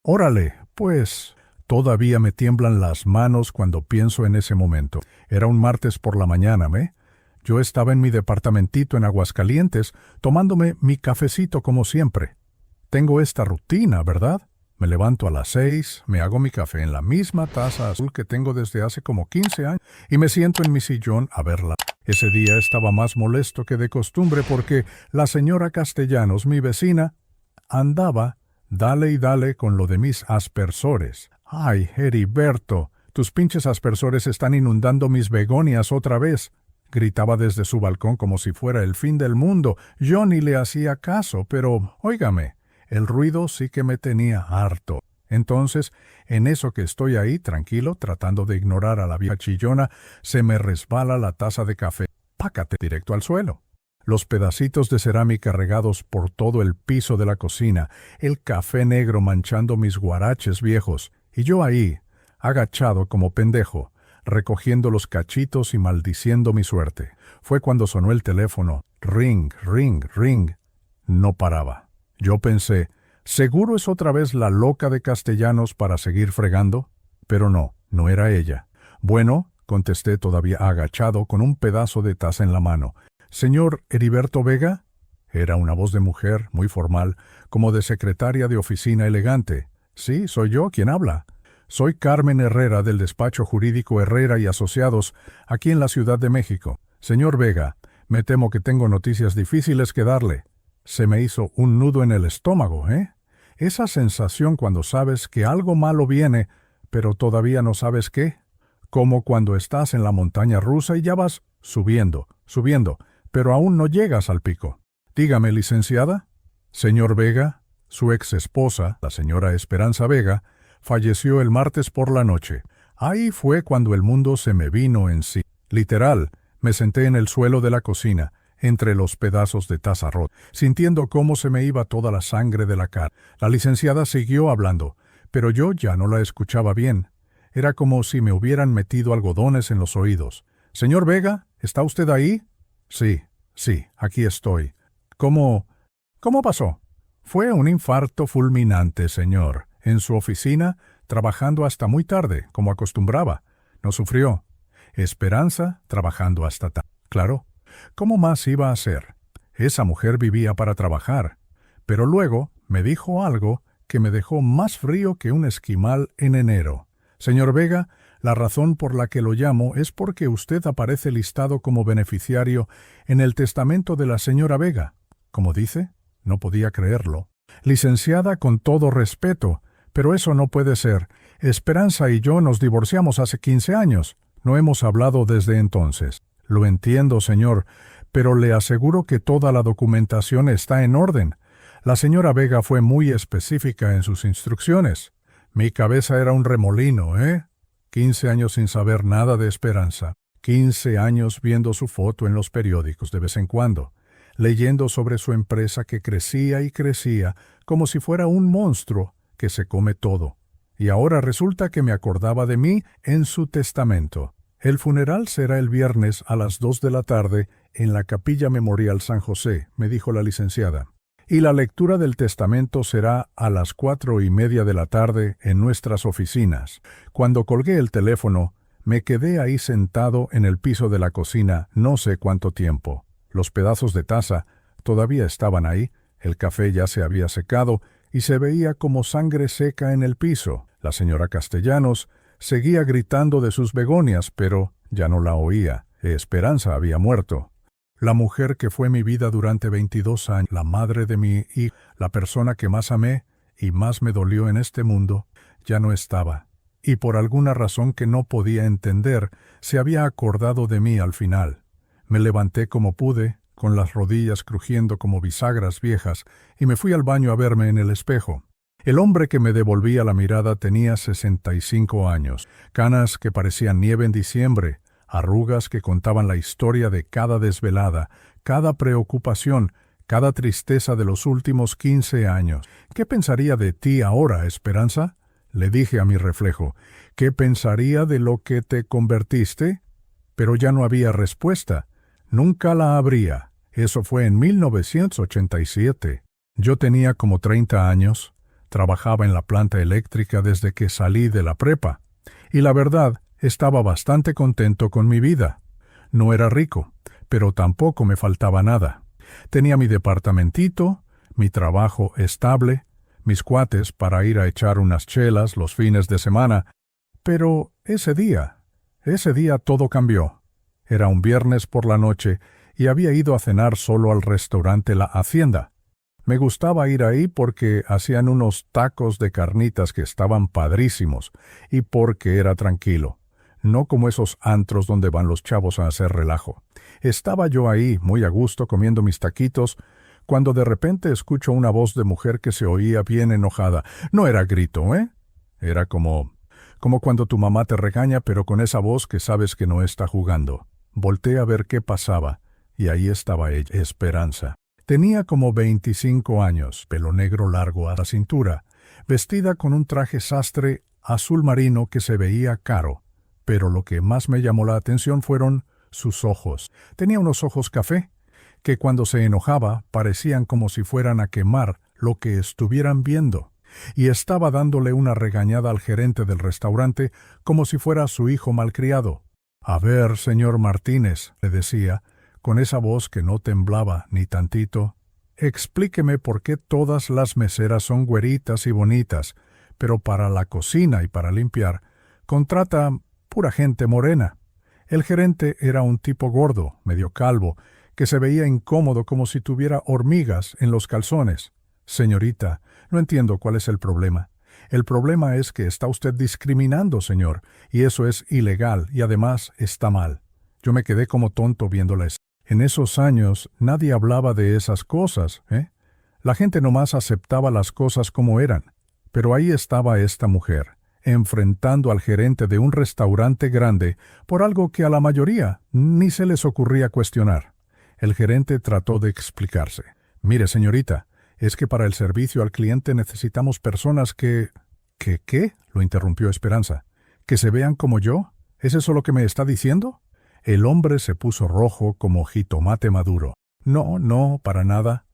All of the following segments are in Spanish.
Órale, pues todavía me tiemblan las manos cuando pienso en ese momento. Era un martes por la mañana, ¿me? Yo estaba en mi departamentito en Aguascalientes, tomándome mi cafecito como siempre. Tengo esta rutina, ¿verdad? Me levanto a las 6, me hago mi café en la misma taza azul que tengo desde hace como 15 años y me siento en mi sillón a verla. Ese día estaba más molesto que de costumbre porque la señora Castellanos, mi vecina, andaba dale y dale con lo de mis aspersores. Ay, Heriberto, tus pinches aspersores están inundando mis begonias otra vez. Gritaba desde su balcón como si fuera el fin del mundo. Yo ni le hacía caso, pero, óigame, el ruido sí que me tenía harto. Entonces, en eso que estoy ahí, tranquilo, tratando de ignorar a la vieja chillona, se me resbala la taza de café. Pácate directo al suelo. Los pedacitos de cerámica regados por todo el piso de la cocina, el café negro manchando mis guaraches viejos, y yo ahí, agachado como pendejo, recogiendo los cachitos y maldiciendo mi suerte. Fue cuando sonó el teléfono. Ring, ring, ring. No paraba. Yo pensé, ¿seguro es otra vez la loca de Castellanos para seguir fregando? Pero no, no era ella. Bueno, contesté todavía agachado con un pedazo de taza en la mano. ¿Señor Heriberto Vega? Era una voz de mujer, muy formal, como de secretaria de oficina elegante. Sí, soy yo quien habla. Soy Carmen Herrera del despacho jurídico Herrera y Asociados, aquí en la Ciudad de México. Señor Vega, me temo que tengo noticias difíciles que darle. Se me hizo un nudo en el estómago, ¿eh? Esa sensación cuando sabes que algo malo viene, pero todavía no sabes qué. Como cuando estás en la montaña rusa y ya vas subiendo, subiendo, pero aún no llegas al pico. Dígame, licenciada. Señor Vega, su ex esposa, la señora Esperanza Vega, falleció el martes por la noche. Ahí fue cuando el mundo se me vino en sí. Literal, me senté en el suelo de la cocina, entre los pedazos de taza rota, sintiendo cómo se me iba toda la sangre de la cara. La licenciada siguió hablando, pero yo ya no la escuchaba bien. Era como si me hubieran metido algodones en los oídos. «Señor Vega, ¿está usted ahí?» Sí, aquí estoy. ¿Cómo pasó? Fue un infarto fulminante, señor. En su oficina, trabajando hasta muy tarde, como acostumbraba. No sufrió. Esperanza, trabajando hasta tarde. Claro. ¿Cómo más iba a ser? Esa mujer vivía para trabajar. Pero luego me dijo algo que me dejó más frío que un esquimal en enero. Señor Vega, la razón por la que lo llamo es porque usted aparece listado como beneficiario en el testamento de la señora Vega. ¿Cómo dice? No podía creerlo. Licenciada, con todo respeto, pero eso no puede ser. Esperanza y yo nos divorciamos hace 15 años. No hemos hablado desde entonces. Lo entiendo, señor, pero le aseguro que toda la documentación está en orden. La señora Vega fue muy específica en sus instrucciones. Mi cabeza era un remolino, ¿eh? 15 años sin saber nada de Esperanza. 15 años viendo su foto en los periódicos de vez en cuando, leyendo sobre su empresa que crecía y crecía como si fuera un monstruo que se come todo. Y ahora resulta que me acordaba de mí en su testamento. El funeral será el viernes a las 2 de la tarde en la Capilla Memorial San José, me dijo la licenciada. Y la lectura del testamento será a las 4:30 de la tarde en nuestras oficinas. Cuando colgué el teléfono, me quedé ahí sentado en el piso de la cocina no sé cuánto tiempo. Los pedazos de taza todavía estaban ahí, el café ya se había secado y se veía como sangre seca en el piso. La señora Castellanos seguía gritando de sus begonias, pero ya no la oía. Esperanza había muerto. La mujer que fue mi vida durante 22 años, la madre de mi hija, la persona que más amé y más me dolió en este mundo, ya no estaba. Y por alguna razón que no podía entender, se había acordado de mí al final. Me levanté como pude, con las rodillas crujiendo como bisagras viejas, y me fui al baño a verme en el espejo. El hombre que me devolvía la mirada tenía 65 años, canas que parecían nieve en diciembre, arrugas que contaban la historia de cada desvelada, cada preocupación, cada tristeza de los últimos 15 años. ¿Qué pensaría de ti ahora, Esperanza? Le dije a mi reflejo. ¿Qué pensaría de lo que te convertiste? Pero ya no había respuesta. Nunca la habría. Eso fue en 1987. Yo tenía como 30 años. Trabajaba en la planta eléctrica desde que salí de la prepa, y la verdad, estaba bastante contento con mi vida. No era rico, pero tampoco me faltaba nada. Tenía mi departamentito, mi trabajo estable, mis cuates para ir a echar unas chelas los fines de semana, pero ese día todo cambió. Era un viernes por la noche y había ido a cenar solo al restaurante La Hacienda. Me gustaba ir ahí porque hacían unos tacos de carnitas que estaban padrísimos y porque era tranquilo, no como esos antros donde van los chavos a hacer relajo. Estaba yo ahí, muy a gusto, comiendo mis taquitos, cuando de repente escucho una voz de mujer que se oía bien enojada. No era grito, ¿eh? Era como cuando tu mamá te regaña, pero con esa voz que sabes que no está jugando. Volteé a ver qué pasaba, y ahí estaba ella, Esperanza. Tenía como 25 años, pelo negro largo a la cintura, vestida con un traje sastre azul marino que se veía caro, pero lo que más me llamó la atención fueron sus ojos. Tenía unos ojos café, que cuando se enojaba parecían como si fueran a quemar lo que estuvieran viendo, y estaba dándole una regañada al gerente del restaurante como si fuera su hijo malcriado. «A ver, señor Martínez», le decía, con esa voz que no temblaba ni tantito, «explíqueme por qué todas las meseras son güeritas y bonitas, pero para la cocina y para limpiar contrata pura gente morena». El gerente era un tipo gordo, medio calvo, que se veía incómodo como si tuviera hormigas en los calzones. «Señorita, no entiendo cuál es el problema. El problema es que está usted discriminando, señor, y eso es ilegal y además está mal». Yo me quedé como tonto viéndola. En esos años nadie hablaba de esas cosas, ¿eh? La gente nomás aceptaba las cosas como eran. Pero ahí estaba esta mujer, enfrentando al gerente de un restaurante grande por algo que a la mayoría ni se les ocurría cuestionar. El gerente trató de explicarse. «Mire, señorita, es que para el servicio al cliente necesitamos personas que...» ¿Qué? Lo interrumpió Esperanza. ¿Que se vean como yo? ¿Es eso lo que me está diciendo? El hombre se puso rojo como jitomate maduro. No, para nada.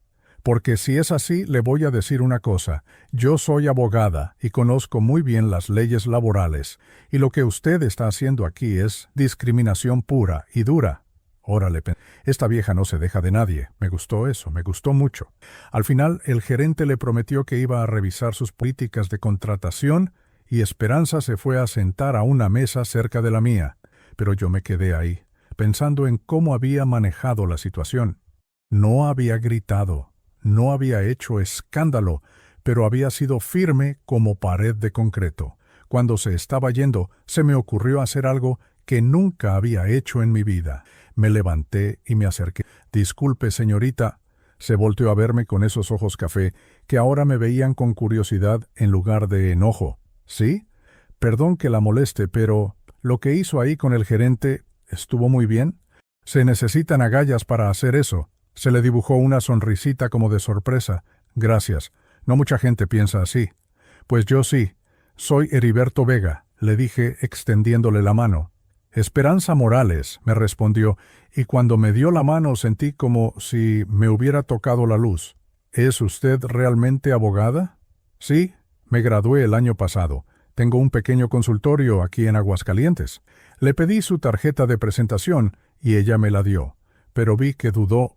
Porque si es así, le voy a decir una cosa. Yo soy abogada y conozco muy bien las leyes laborales, y lo que usted está haciendo aquí es discriminación pura y dura. Órale, esta vieja no se deja de nadie. Me gustó eso, me gustó mucho. Al final, el gerente le prometió que iba a revisar sus políticas de contratación y Esperanza se fue a sentar a una mesa cerca de la mía. Pero yo me quedé ahí, pensando en cómo había manejado la situación. No había gritado, no había hecho escándalo, pero había sido firme como pared de concreto. Cuando se estaba yendo, se me ocurrió hacer algo que nunca había hecho en mi vida. Me levanté y me acerqué. «Disculpe, señorita». Se volteó a verme con esos ojos café que ahora me veían con curiosidad en lugar de enojo. «¿Sí? Perdón que la moleste, pero lo que hizo ahí con el gerente estuvo muy bien. Se necesitan agallas para hacer eso». Se le dibujó una sonrisita como de sorpresa. «Gracias. No mucha gente piensa así». «Pues yo sí. Soy Heriberto Vega», le dije extendiéndole la mano. «Esperanza Morales», me respondió, y cuando me dio la mano sentí como si me hubiera tocado la luz. «¿Es usted realmente abogada?» «Sí, me gradué el año pasado. Tengo un pequeño consultorio aquí en Aguascalientes». Le pedí su tarjeta de presentación y ella me la dio, pero vi que dudó.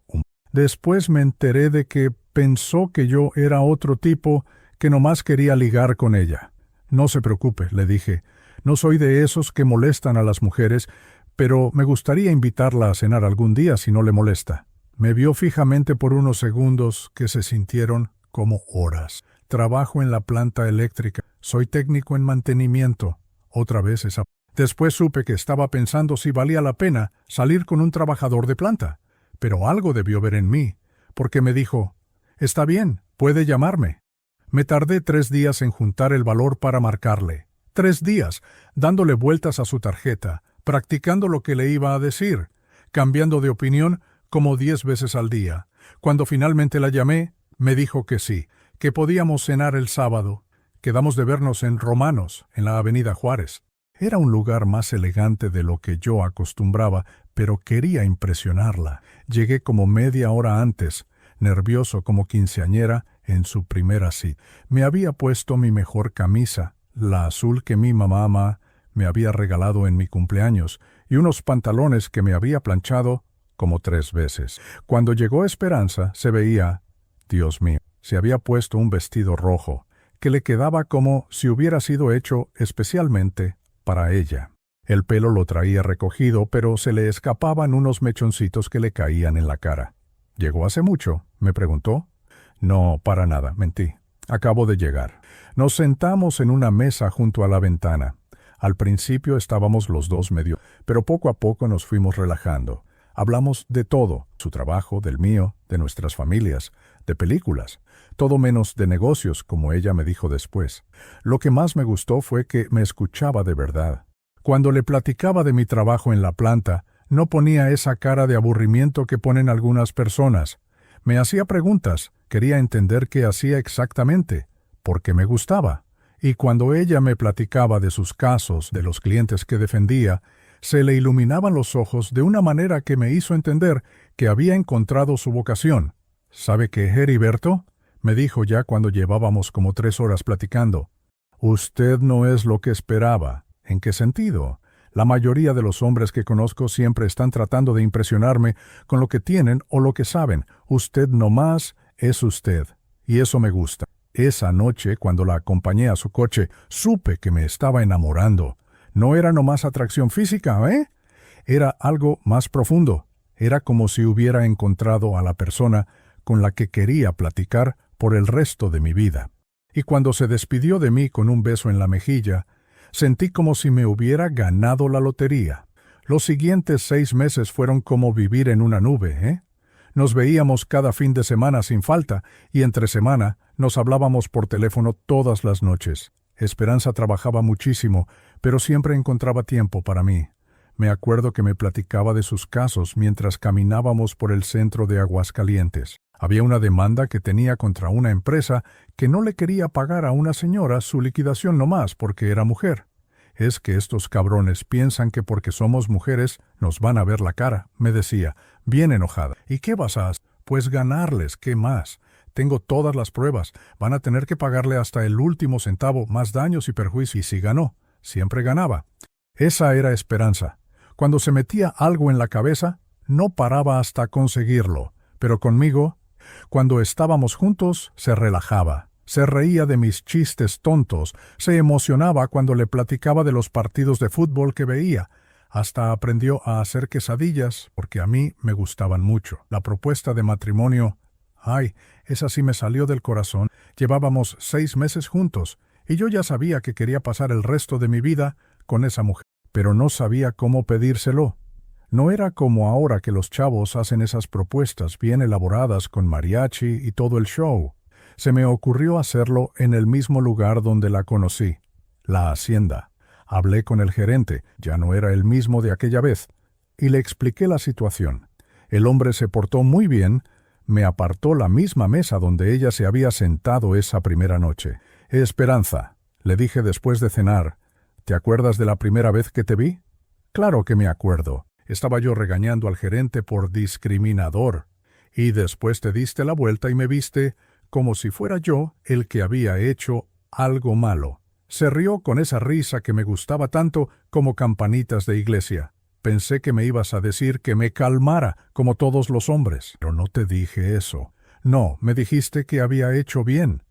Después me enteré de que pensó que yo era otro tipo que nomás quería ligar con ella. «No se preocupe», le dije. «No soy de esos que molestan a las mujeres, pero me gustaría invitarla a cenar algún día si no le molesta». Me vio fijamente por unos segundos que se sintieron como horas. «Trabajo en la planta eléctrica. Soy técnico en mantenimiento». Otra vez esa. Después supe que estaba pensando si valía la pena salir con un trabajador de planta. Pero algo debió ver en mí, porque me dijo: «Está bien, puede llamarme». Me tardé 3 días en juntar el valor para marcarle. 3 días, dándole vueltas a su tarjeta, practicando lo que le iba a decir, cambiando de opinión como 10 veces al día. Cuando finalmente la llamé, me dijo que sí, que podíamos cenar el sábado. Quedamos de vernos en Romanos, en la Avenida Juárez. Era un lugar más elegante de lo que yo acostumbraba, pero quería impresionarla. Llegué como media hora antes, nervioso como quinceañera, en su primera cita. Me había puesto mi mejor camisa, la azul que mi mamá me había regalado en mi cumpleaños, y unos pantalones que me había planchado como 3 veces. Cuando llegó Esperanza, se veía, Dios mío, se había puesto un vestido rojo, que le quedaba como si hubiera sido hecho especialmente para ella. El pelo lo traía recogido, pero se le escapaban unos mechoncitos que le caían en la cara. ¿Llegó hace mucho?, me preguntó. No, para nada, mentí. Acabo de llegar. Nos sentamos en una mesa junto a la ventana. Al principio estábamos los dos medio, pero poco a poco nos fuimos relajando. Hablamos de todo, su trabajo, del mío, de nuestras familias, de películas, todo menos de negocios, como ella me dijo después. Lo que más me gustó fue que me escuchaba de verdad. Cuando le platicaba de mi trabajo en la planta, no ponía esa cara de aburrimiento que ponen algunas personas. Me hacía preguntas, quería entender qué hacía exactamente, porque me gustaba. Y cuando ella me platicaba de sus casos, de los clientes que defendía, se le iluminaban los ojos de una manera que me hizo entender que había encontrado su vocación. ¿Sabe qué, Heriberto?, me dijo ya cuando llevábamos como 3 horas platicando. Usted no es lo que esperaba. ¿En qué sentido? La mayoría de los hombres que conozco siempre están tratando de impresionarme con lo que tienen o lo que saben. Usted nomás es usted, y eso me gusta. Esa noche, cuando la acompañé a su coche, supe que me estaba enamorando. No era nomás atracción física, ¿eh? Era algo más profundo. Era como si hubiera encontrado a la persona con la que quería platicar por el resto de mi vida. Y cuando se despidió de mí con un beso en la mejilla, sentí como si me hubiera ganado la lotería. Los siguientes 6 meses fueron como vivir en una nube, ¿eh? Nos veíamos cada fin de semana sin falta, y entre semana nos hablábamos por teléfono todas las noches. Esperanza trabajaba muchísimo, pero siempre encontraba tiempo para mí. Me acuerdo que me platicaba de sus casos mientras caminábamos por el centro de Aguascalientes. Había una demanda que tenía contra una empresa que no le quería pagar a una señora su liquidación nomás porque era mujer. Es que estos cabrones piensan que porque somos mujeres nos van a ver la cara, me decía, bien enojada. ¿Y qué vas a hacer? Pues ganarles, ¿qué más? Tengo todas las pruebas. Van a tener que pagarle hasta el último centavo, más daños y perjuicios. Y si ganó, siempre ganaba. Esa era Esperanza. Cuando se metía algo en la cabeza, no paraba hasta conseguirlo. Pero conmigo, cuando estábamos juntos, se relajaba. Se reía de mis chistes tontos, se emocionaba cuando le platicaba de los partidos de fútbol que veía. Hasta aprendió a hacer quesadillas, porque a mí me gustaban mucho. La propuesta de matrimonio, ay, esa sí me salió del corazón. Llevábamos 6 meses juntos, y yo ya sabía que quería pasar el resto de mi vida con esa mujer, pero no sabía cómo pedírselo. No era como ahora que los chavos hacen esas propuestas bien elaboradas con mariachi y todo el show. Se me ocurrió hacerlo en el mismo lugar donde la conocí, la hacienda. Hablé con el gerente, ya no era el mismo de aquella vez, y le expliqué la situación. El hombre se portó muy bien, me apartó la misma mesa donde ella se había sentado esa primera noche. Esperanza, le dije después de cenar, ¿te acuerdas de la primera vez que te vi? Claro que me acuerdo. Estaba yo regañando al gerente por discriminador. Y después te diste la vuelta y me viste como si fuera yo el que había hecho algo malo. Se rió con esa risa que me gustaba tanto como campanitas de iglesia. Pensé que me ibas a decir que me calmara, como todos los hombres. Pero no te dije eso. No, me dijiste que había hecho bien.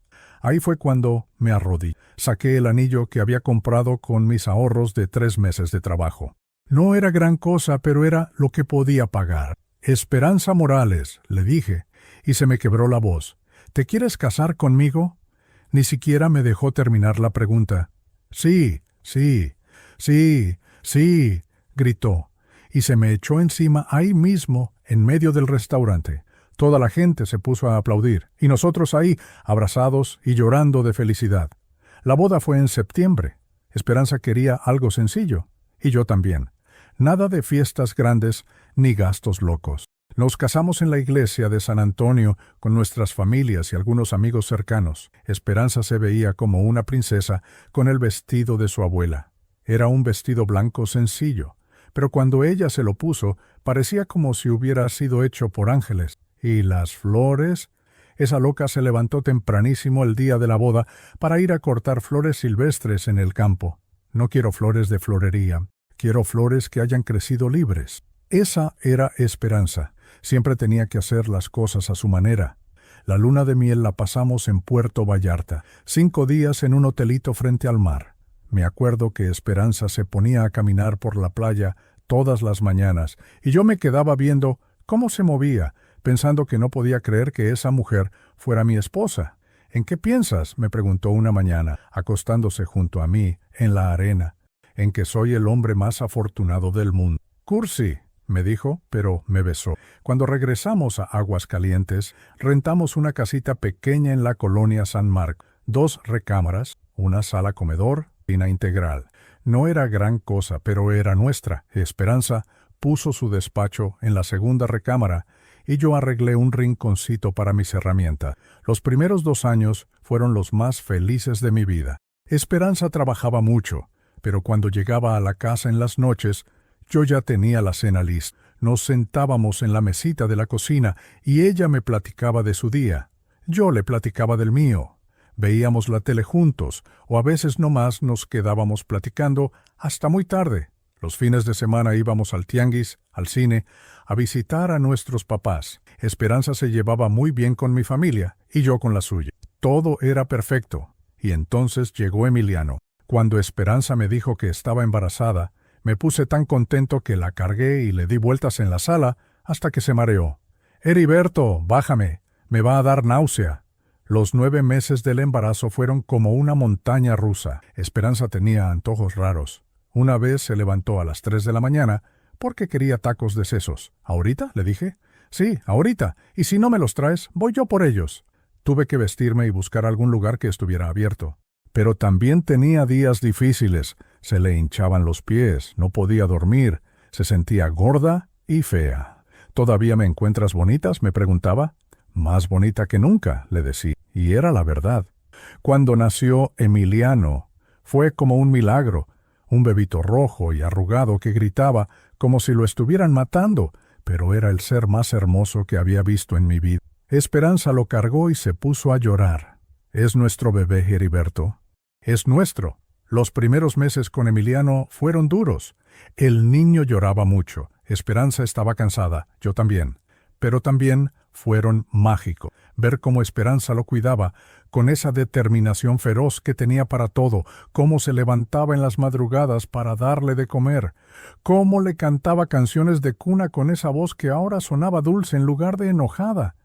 Ahí fue cuando me arrodillé. Saqué el anillo que había comprado con mis ahorros de 3 meses de trabajo. No era gran cosa, pero era lo que podía pagar. Esperanza Morales, le dije, y se me quebró la voz. ¿Te quieres casar conmigo? Ni siquiera me dejó terminar la pregunta. Sí, sí, sí, sí, gritó, y se me echó encima ahí mismo, en medio del restaurante. Toda la gente se puso a aplaudir, y nosotros ahí, abrazados y llorando de felicidad. La boda fue en septiembre. Esperanza quería algo sencillo, y yo también. Nada de fiestas grandes ni gastos locos. Nos casamos en la iglesia de San Antonio con nuestras familias y algunos amigos cercanos. Esperanza se veía como una princesa con el vestido de su abuela. Era un vestido blanco sencillo, pero cuando ella se lo puso, parecía como si hubiera sido hecho por ángeles. Y las flores, Esa loca se levantó tempranísimo el día de la boda para ir a cortar flores silvestres en el campo. No quiero flores de florería, quiero flores que hayan crecido libres. Esa era Esperanza. Siempre tenía que hacer las cosas a su manera. La luna de miel la pasamos en Puerto Vallarta, 5 días en un hotelito frente al mar. Me acuerdo que Esperanza se ponía a caminar por la playa todas las mañanas, y yo me quedaba viendo cómo se movía, pensando que no podía creer que esa mujer fuera mi esposa. ¿En qué piensas?, me preguntó una mañana, acostándose junto a mí, en la arena. En que soy el hombre más afortunado del mundo. Cursi, me dijo, pero me besó. Cuando regresamos a Aguascalientes, rentamos una casita pequeña en la colonia San Marcos, 2 recámaras, una sala comedor, cocina integral. No era gran cosa, pero era nuestra. Esperanza puso su despacho en la segunda recámara y yo arreglé un rinconcito para mis herramientas. Los primeros 2 años fueron los más felices de mi vida. Esperanza trabajaba mucho, pero cuando llegaba a la casa en las noches, yo ya tenía la cena lista. Nos sentábamos en la mesita de la cocina y ella me platicaba de su día. Yo le platicaba del mío. Veíamos la tele juntos, o a veces nomás nos quedábamos platicando hasta muy tarde. Los fines de semana íbamos al tianguis, al cine, a visitar a nuestros papás. Esperanza se llevaba muy bien con mi familia y yo con la suya. Todo era perfecto. Y entonces llegó Emiliano. Cuando Esperanza me dijo que estaba embarazada, me puse tan contento que la cargué y le di vueltas en la sala hasta que se mareó. «Heriberto, bájame, me va a dar náusea». Los 9 meses del embarazo fueron como una montaña rusa. Esperanza tenía antojos raros. Una vez se levantó a las 3 de la mañana porque quería tacos de sesos. «¿Ahorita?», le dije. «Sí, ahorita. Y si no me los traes, voy yo por ellos». Tuve que vestirme y buscar algún lugar que estuviera abierto. Pero también tenía días difíciles. Se le hinchaban los pies, no podía dormir, se sentía gorda y fea. «¿Todavía me encuentras bonitas?», me preguntaba. «Más bonita que nunca», le decía. Y era la verdad. Cuando nació Emiliano, fue como un milagro. Un bebito rojo y arrugado que gritaba como si lo estuvieran matando, pero era el ser más hermoso que había visto en mi vida. Esperanza lo cargó y se puso a llorar. «Es nuestro bebé, Heriberto. Es nuestro». Los primeros meses con Emiliano fueron duros. El niño lloraba mucho. Esperanza estaba cansada, yo también. Pero también fueron mágicos. Ver cómo Esperanza lo cuidaba, con esa determinación feroz que tenía para todo, cómo se levantaba en las madrugadas para darle de comer, cómo le cantaba canciones de cuna con esa voz que ahora sonaba dulce en lugar de enojada,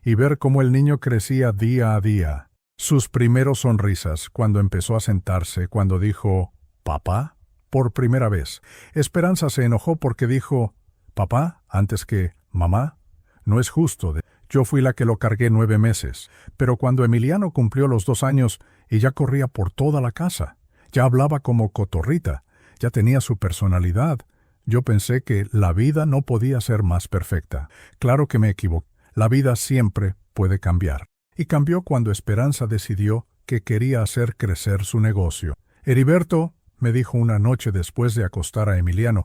y ver cómo el niño crecía día a día. Sus primeros sonrisas, cuando empezó a sentarse, cuando dijo «¿Papá?», por primera vez. Esperanza se enojó porque dijo «¿Papá?», antes que «mamá». No es justo. Yo fui la que lo cargué 9 meses. Pero cuando Emiliano cumplió los 2 años, ella corría por toda la casa. Ya hablaba como cotorrita. Ya tenía su personalidad. Yo pensé que la vida no podía ser más perfecta. Claro que me equivoqué. La vida siempre puede cambiar. Y cambió cuando Esperanza decidió que quería hacer crecer su negocio. «Heriberto», me dijo una noche después de acostar a Emiliano,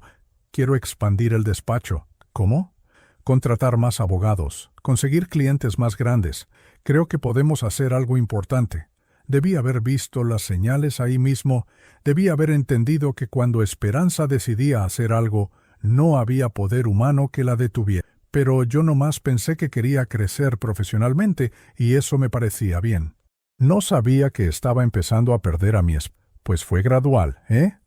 «quiero expandir el despacho». «¿Cómo?». «Contratar más abogados, conseguir clientes más grandes. Creo que podemos hacer algo importante». Debí haber visto las señales ahí mismo, debí haber entendido que cuando Esperanza decidía hacer algo, no había poder humano que la detuviera. Pero yo nomás pensé que quería crecer profesionalmente y eso me parecía bien. No sabía que estaba empezando a perder a mi esposa. Pues fue gradual, ¿eh?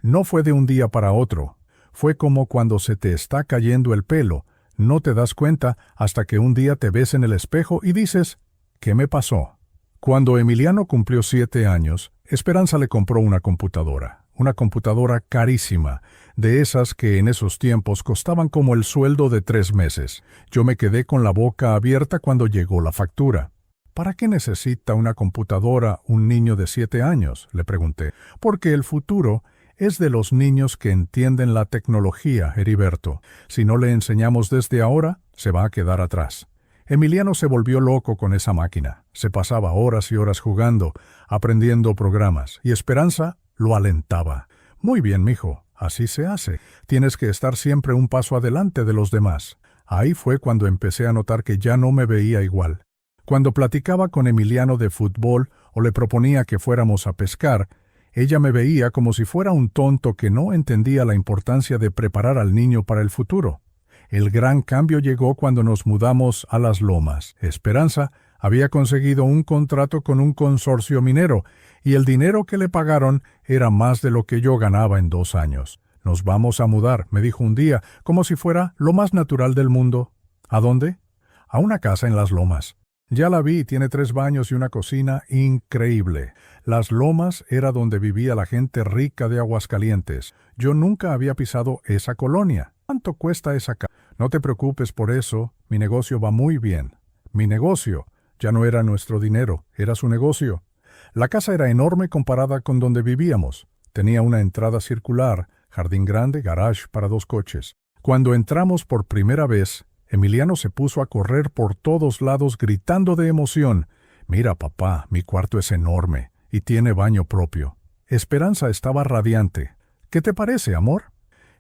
No fue de un día para otro. Fue como cuando se te está cayendo el pelo. No te das cuenta hasta que un día te ves en el espejo y dices, ¿qué me pasó? Cuando Emiliano cumplió 7 años, Esperanza le compró una computadora carísima, de esas que en esos tiempos costaban como el sueldo de 3 meses. Yo me quedé con la boca abierta cuando llegó la factura. «¿Para qué necesita una computadora un niño de 7 años?», le pregunté. «Porque el futuro es de los niños que entienden la tecnología, Heriberto. Si no le enseñamos desde ahora, se va a quedar atrás». Emiliano se volvió loco con esa máquina. Se pasaba horas y horas jugando, aprendiendo programas, y Esperanza lo alentaba. «Muy bien, mijo, así se hace. Tienes que estar siempre un paso adelante de los demás». Ahí fue cuando empecé a notar que ya no me veía igual. Cuando platicaba con Emiliano de fútbol o le proponía que fuéramos a pescar, ella me veía como si fuera un tonto que no entendía la importancia de preparar al niño para el futuro. El gran cambio llegó cuando nos mudamos a Las Lomas. Esperanza había conseguido un contrato con un consorcio minero, y el dinero que le pagaron era más de lo que yo ganaba en 2 años. Nos vamos a mudar, me dijo un día, como si fuera lo más natural del mundo. ¿A dónde? A una casa en Las Lomas. Ya la vi, tiene 3 baños y una cocina increíble. Las Lomas era donde vivía la gente rica de Aguascalientes. Yo nunca había pisado esa colonia. ¿Cuánto cuesta esa casa? No te preocupes por eso, mi negocio va muy bien. Mi negocio ya no era nuestro dinero, era su negocio. La casa era enorme comparada con donde vivíamos. Tenía una entrada circular, jardín grande, garage para 2 coches. Cuando entramos por primera vez, Emiliano se puso a correr por todos lados gritando de emoción. «Mira, papá, mi cuarto es enorme y tiene baño propio». Esperanza estaba radiante. «¿Qué te parece, amor?»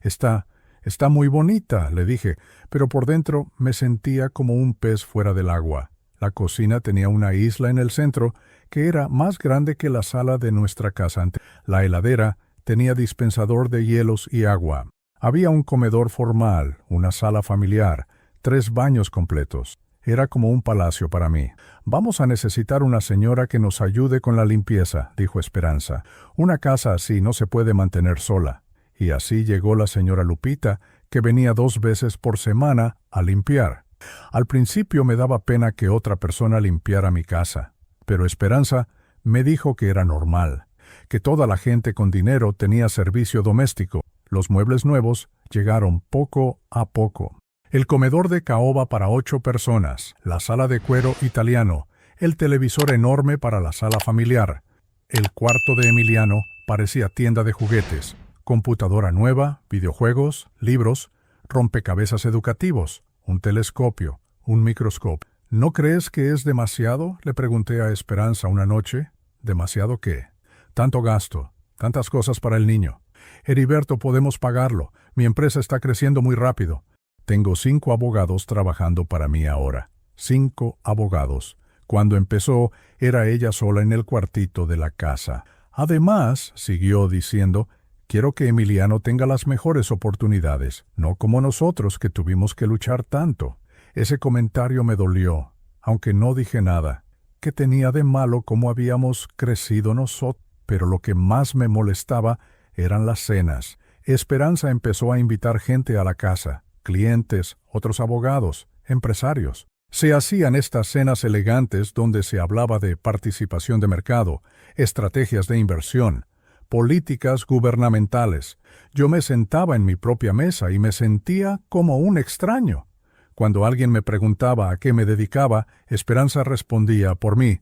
Está muy bonita», le dije, pero por dentro me sentía como un pez fuera del agua. La cocina tenía una isla en el centro que era más grande que la sala de nuestra casa. La heladera tenía dispensador de hielos y agua. Había un comedor formal, una sala familiar, 3 baños completos. Era como un palacio para mí. «Vamos a necesitar una señora que nos ayude con la limpieza», dijo Esperanza. «Una casa así no se puede mantener sola». Y así llegó la señora Lupita, que venía 2 veces por semana a limpiar. Al principio me daba pena que otra persona limpiara mi casa, pero Esperanza me dijo que era normal, que toda la gente con dinero tenía servicio doméstico. Los muebles nuevos llegaron poco a poco. El comedor de caoba para 8 personas, la sala de cuero italiano, el televisor enorme para la sala familiar. El cuarto de Emiliano parecía tienda de juguetes, computadora nueva, videojuegos, libros, rompecabezas educativos, un telescopio, un microscopio. «¿No crees que es demasiado?», le pregunté a Esperanza una noche. «¿Demasiado qué?» «Tanto gasto, tantas cosas para el niño». «Heriberto, podemos pagarlo. Mi empresa está creciendo muy rápido». Tengo 5 abogados trabajando para mí ahora. 5 abogados. Cuando empezó, era ella sola en el cuartito de la casa. Además, siguió diciendo, quiero que Emiliano tenga las mejores oportunidades, no como nosotros que tuvimos que luchar tanto. Ese comentario me dolió, aunque no dije nada. ¿Qué tenía de malo cómo habíamos crecido nosotros? Pero lo que más me molestaba eran las cenas. Esperanza empezó a invitar gente a la casa. Clientes, otros abogados, empresarios. Se hacían estas cenas elegantes donde se hablaba de participación de mercado, estrategias de inversión, políticas gubernamentales. Yo me sentaba en mi propia mesa y me sentía como un extraño. Cuando alguien me preguntaba a qué me dedicaba, Esperanza respondía por mí.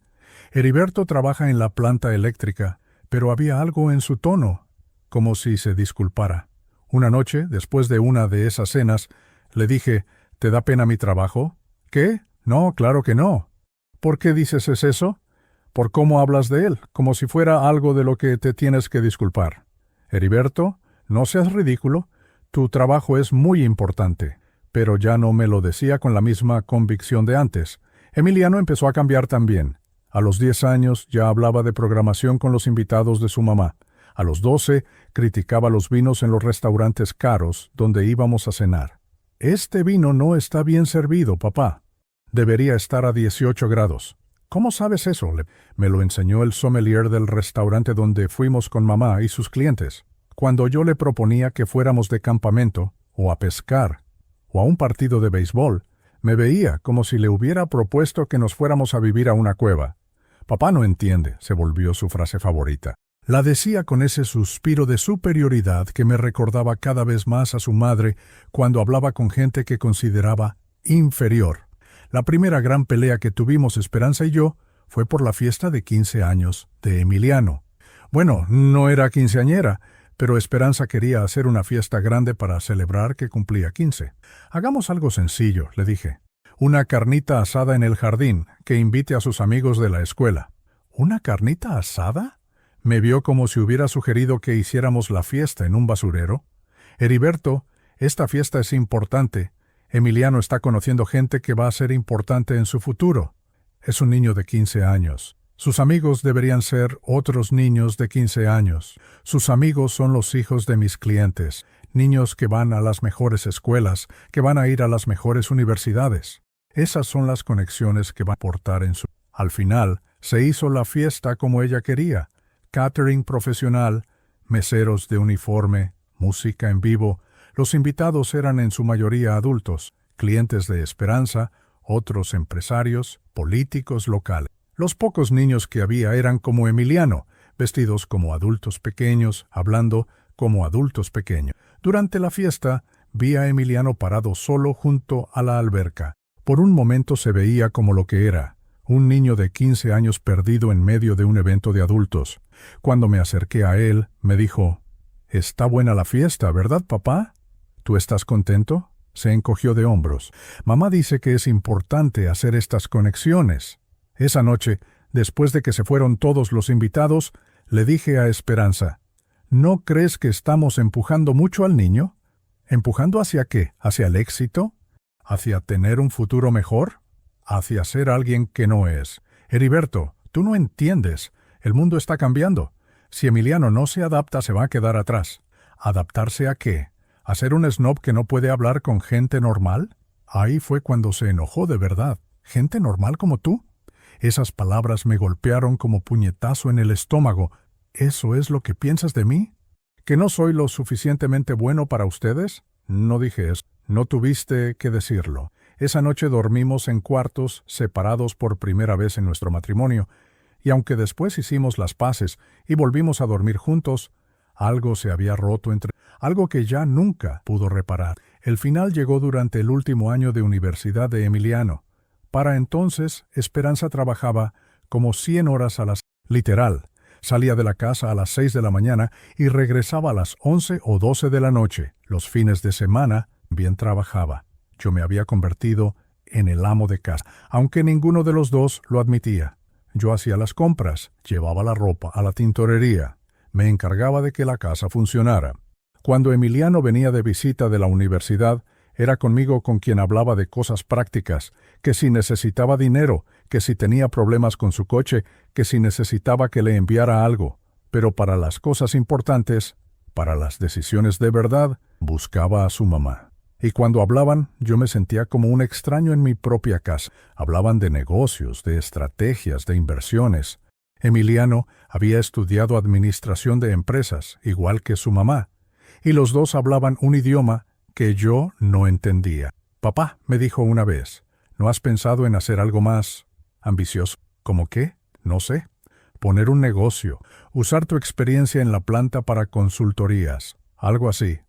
«Heriberto trabaja en la planta eléctrica», pero había algo en su tono, como si se disculpara. Una noche, después de una de esas cenas, le dije, «¿Te da pena mi trabajo?» «¿Qué? No, claro que no». «¿Por qué dices eso?» «Por cómo hablas de él, como si fuera algo de lo que te tienes que disculpar». «Heriberto, no seas ridículo. Tu trabajo es muy importante». Pero ya no me lo decía con la misma convicción de antes. Emiliano empezó a cambiar también. A los 10 años ya hablaba de programación con los invitados de su mamá. A los 12 criticaba los vinos en los restaurantes caros donde íbamos a cenar. «Este vino no está bien servido, papá. Debería estar a 18 grados». «¿Cómo sabes eso?» Me lo enseñó el sommelier del restaurante donde fuimos con mamá y sus clientes. Cuando yo le proponía que fuéramos de campamento, o a pescar, o a un partido de béisbol, me veía como si le hubiera propuesto que nos fuéramos a vivir a una cueva. «Papá no entiende», se volvió su frase favorita. La decía con ese suspiro de superioridad que me recordaba cada vez más a su madre cuando hablaba con gente que consideraba inferior. La primera gran pelea que tuvimos Esperanza y yo fue por la fiesta de 15 años de Emiliano. Bueno, no era quinceañera, pero Esperanza quería hacer una fiesta grande para celebrar que cumplía 15. «Hagamos algo sencillo», le dije. «Una carnita asada en el jardín, que invite a sus amigos de la escuela». «¿Una carnita asada?» Me vio como si hubiera sugerido que hiciéramos la fiesta en un basurero. «Heriberto, esta fiesta es importante. Emiliano está conociendo gente que va a ser importante en su futuro». Es un niño de 15 años. Sus amigos deberían ser otros niños de 15 años. Sus amigos son los hijos de mis clientes, niños que van a las mejores escuelas, que van a ir a las mejores universidades. Esas son las conexiones que va a aportar en su... Al final, se hizo la fiesta como ella quería. Catering profesional, meseros de uniforme, música en vivo. Los invitados eran en su mayoría adultos, clientes de Esperanza, otros empresarios, políticos locales. Los pocos niños que había eran como Emiliano, vestidos como adultos pequeños, hablando como adultos pequeños. Durante la fiesta, vi a Emiliano parado solo junto a la alberca. Por un momento se veía como lo que era, un niño de 15 años perdido en medio de un evento de adultos. Cuando me acerqué a él, me dijo, «Está buena la fiesta, ¿verdad, papá? ¿Tú estás contento?» Se encogió de hombros. Mamá dice que es importante hacer estas conexiones. Esa noche, después de que se fueron todos los invitados, le dije a Esperanza, «¿No crees que estamos empujando mucho al niño? ¿Empujando hacia qué? ¿Hacia el éxito? ¿Hacia tener un futuro mejor? ¿Hacia ser alguien que no es? Heriberto, tú no entiendes. El mundo está cambiando. Si Emiliano no se adapta, se va a quedar atrás. ¿Adaptarse a qué? ¿A ser un snob que no puede hablar con gente normal?» Ahí fue cuando se enojó de verdad. ¿Gente normal como tú? Esas palabras me golpearon como puñetazo en el estómago. ¿Eso es lo que piensas de mí? ¿Que no soy lo suficientemente bueno para ustedes? No dije eso. No tuviste que decirlo. Esa noche dormimos en cuartos separados por primera vez en nuestro matrimonio, y aunque después hicimos las paces y volvimos a dormir juntos, algo se había roto algo que ya nunca pudo reparar. El final llegó durante el último año de universidad de Emiliano. Para entonces, Esperanza trabajaba como 100 horas a la semana. Literal, salía de la casa a las 6 de la mañana y regresaba a las 11 o 12 de la noche. Los fines de semana bien trabajaba. Yo me había convertido en el amo de casa, aunque ninguno de los dos lo admitía. Yo hacía las compras, llevaba la ropa a la tintorería, me encargaba de que la casa funcionara. Cuando Emiliano venía de visita de la universidad, era conmigo con quien hablaba de cosas prácticas, que si necesitaba dinero, que si tenía problemas con su coche, que si necesitaba que le enviara algo. Pero para las cosas importantes, para las decisiones de verdad, buscaba a su mamá. Y cuando hablaban, yo me sentía como un extraño en mi propia casa. Hablaban de negocios, de estrategias, de inversiones. Emiliano había estudiado administración de empresas, igual que su mamá, y los dos hablaban un idioma que yo no entendía. «Papá», me dijo una vez, «¿no has pensado en hacer algo más ambicioso?» «¿Cómo qué? No sé. Poner un negocio, usar tu experiencia en la planta para consultorías, algo así».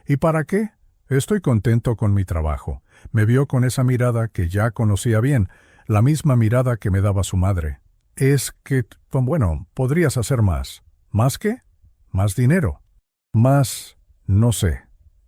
«¿Y para qué? Estoy contento con mi trabajo». Me vio con esa mirada que ya conocía bien, la misma mirada que me daba su madre. «Es que, bueno, podrías hacer más». «¿Más qué?» «Más dinero». «Más, no sé.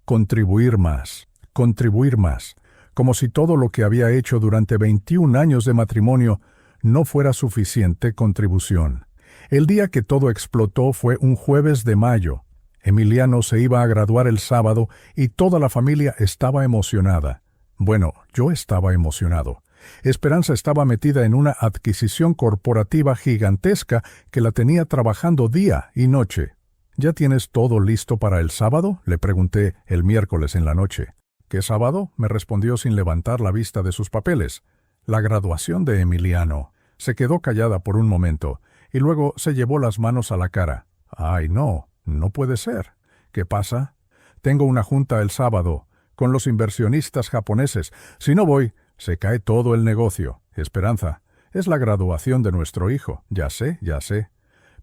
Contribuir más. Contribuir más». Como si todo lo que había hecho durante 21 años de matrimonio no fuera suficiente contribución. El día que todo explotó fue un jueves de mayo. Emiliano se iba a graduar el sábado y toda la familia estaba emocionada. Bueno, yo estaba emocionado. Esperanza estaba metida en una adquisición corporativa gigantesca que la tenía trabajando día y noche. «¿Ya tienes todo listo para el sábado?», le pregunté el miércoles en la noche. «¿Qué sábado?», me respondió sin levantar la vista de sus papeles. «La graduación de Emiliano». Se quedó callada por un momento y luego se llevó las manos a la cara. «Ay, no, no puede ser. ¿Qué pasa?». «Tengo una junta el sábado con los inversionistas japoneses. Si no voy, se cae todo el negocio». «Esperanza, es la graduación de nuestro hijo». Ya sé.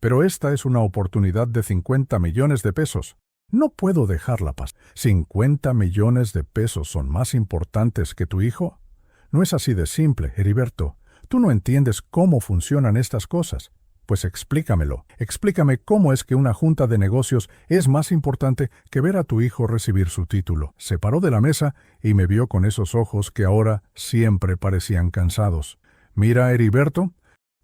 «Pero esta es una oportunidad de 50 millones de pesos. No puedo dejarla pasar». «¿50 millones de pesos son más importantes que tu hijo?». «No es así de simple, Heriberto. Tú no entiendes cómo funcionan estas cosas». «Pues explícamelo. Explícame cómo es que una junta de negocios es más importante que ver a tu hijo recibir su título». Se paró de la mesa y me vio con esos ojos que ahora siempre parecían cansados. «Mira, Heriberto,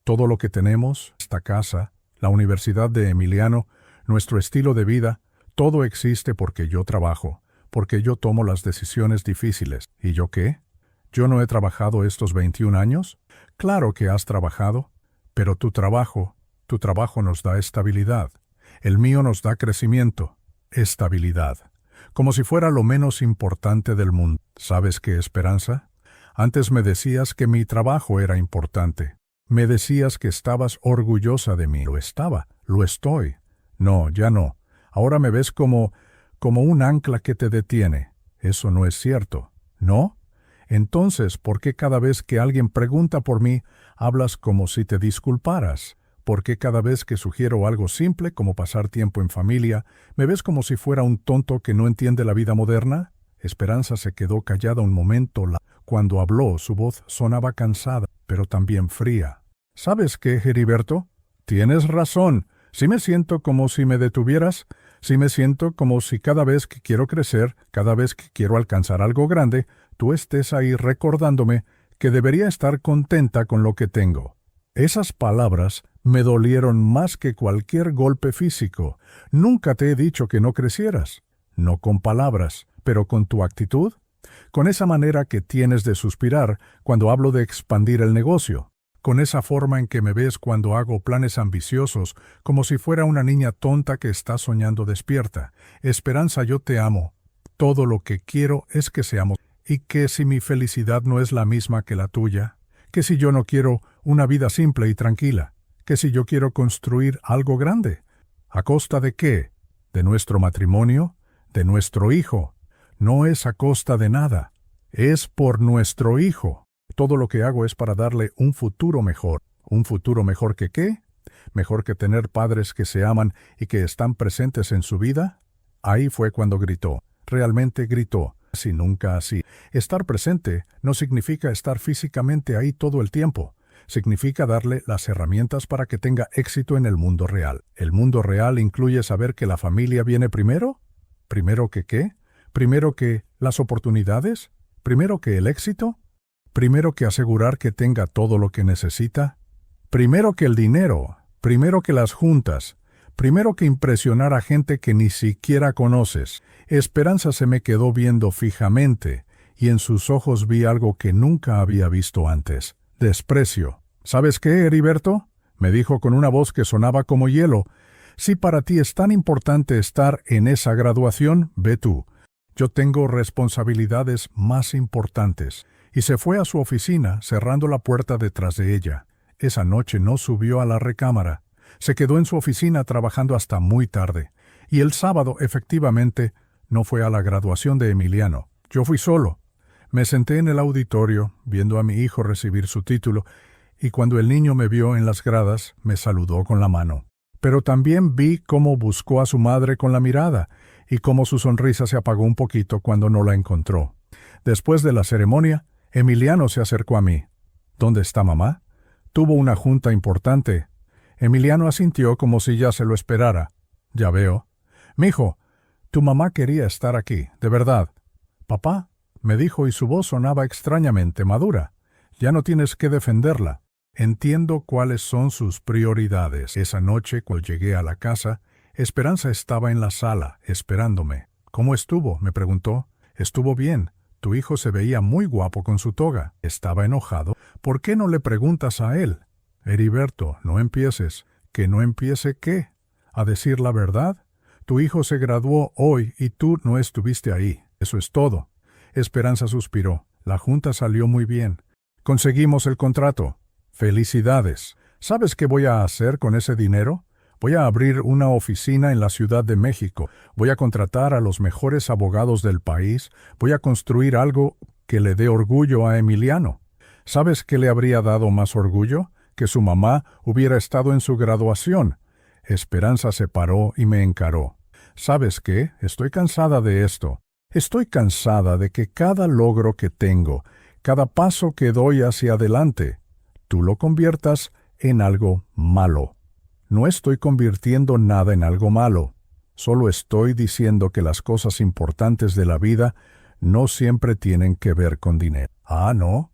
todo lo que tenemos, esta casa, la universidad de Emiliano, nuestro estilo de vida, todo existe porque yo trabajo, porque yo tomo las decisiones difíciles. ¿Y yo qué? ¿Yo no he trabajado estos 21 años? Claro que has trabajado, pero tu trabajo nos da estabilidad. El mío nos da crecimiento, estabilidad. Como si fuera lo menos importante del mundo. ¿Sabes qué, Esperanza? Antes me decías que mi trabajo era importante. Me decías que estabas orgullosa de mí. Lo estaba, lo estoy. No, ya no. Ahora me ves como un ancla que te detiene. Eso no es cierto, ¿no? Entonces, ¿por qué cada vez que alguien pregunta por mí, hablas como si te disculparas? ¿Por qué cada vez que sugiero algo simple, como pasar tiempo en familia, me ves como si fuera un tonto que no entiende la vida moderna? Esperanza se quedó callada un momento. Cuando habló, su voz sonaba cansada, pero también fría. ¿Sabes qué, Heriberto? Tienes razón. Sí me siento como si me detuvieras. Sí me siento como si cada vez que quiero crecer, cada vez que quiero alcanzar algo grande, tú estés ahí recordándome que debería estar contenta con lo que tengo. Esas palabras me dolieron más que cualquier golpe físico. Nunca te he dicho que no crecieras. No con palabras, pero con tu actitud. Con esa manera que tienes de suspirar cuando hablo de expandir el negocio. Con esa forma en que me ves cuando hago planes ambiciosos, como si fuera una niña tonta que está soñando despierta. Esperanza, yo te amo. Todo lo que quiero es que seamos. Y que si mi felicidad no es la misma que la tuya, que si yo no quiero una vida simple y tranquila, que si yo quiero construir algo grande. ¿A costa de qué? ¿De nuestro matrimonio? ¿De nuestro hijo? No es a costa de nada. Es por nuestro hijo. Todo lo que hago es para darle un futuro mejor. ¿Un futuro mejor que qué? ¿Mejor que tener padres que se aman y que están presentes en su vida? Ahí fue cuando gritó. Realmente gritó. Si nunca así. Estar presente no significa estar físicamente ahí todo el tiempo. Significa darle las herramientas para que tenga éxito en el mundo real. ¿El mundo real incluye saber que la familia viene primero? ¿Primero que qué? ¿Primero que las oportunidades? ¿Primero que el éxito? ¿Primero que asegurar que tenga todo lo que necesita? ¿Primero que el dinero? ¿Primero que las juntas? ¿Primero que impresionar a gente que ni siquiera conoces? Esperanza se me quedó viendo fijamente, y en sus ojos vi algo que nunca había visto antes. Desprecio. ¿Sabes qué, Heriberto? Me dijo con una voz que sonaba como hielo. Si para ti es tan importante estar en esa graduación, ve tú. Yo tengo responsabilidades más importantes. Y se fue a su oficina, cerrando la puerta detrás de ella. Esa noche no subió a la recámara. Se quedó en su oficina trabajando hasta muy tarde. Y el sábado, efectivamente, no fue a la graduación de Emiliano. Yo fui solo. Me senté en el auditorio, viendo a mi hijo recibir su título, y cuando el niño me vio en las gradas, me saludó con la mano. Pero también vi cómo buscó a su madre con la mirada, y cómo su sonrisa se apagó un poquito cuando no la encontró. Después de la ceremonia, Emiliano se acercó a mí. ¿Dónde está mamá? Tuvo una junta importante. Emiliano asintió como si ya se lo esperara. Ya veo. Mijo, tu mamá quería estar aquí, de verdad. Papá, me dijo y su voz sonaba extrañamente madura. Ya no tienes que defenderla. Entiendo cuáles son sus prioridades. Esa noche, cuando llegué a la casa, Esperanza estaba en la sala, esperándome. ¿Cómo estuvo?, me preguntó. Estuvo bien. Tu hijo se veía muy guapo con su toga. Estaba enojado. ¿Por qué no le preguntas a él? Heriberto, no empieces. ¿Que no empiece qué? ¿A decir la verdad? Tu hijo se graduó hoy y tú no estuviste ahí. Eso es todo. Esperanza suspiró. La junta salió muy bien. Conseguimos el contrato. Felicidades. ¿Sabes qué voy a hacer con ese dinero? Voy a abrir una oficina en la Ciudad de México. Voy a contratar a los mejores abogados del país. Voy a construir algo que le dé orgullo a Emiliano. ¿Sabes qué le habría dado más orgullo? Que su mamá hubiera estado en su graduación. Esperanza se paró y me encaró. ¿Sabes qué? Estoy cansada de esto. Estoy cansada de que cada logro que tengo, cada paso que doy hacia adelante, tú lo conviertas en algo malo. No estoy convirtiendo nada en algo malo. Solo estoy diciendo que las cosas importantes de la vida no siempre tienen que ver con dinero. Ah, ¿no?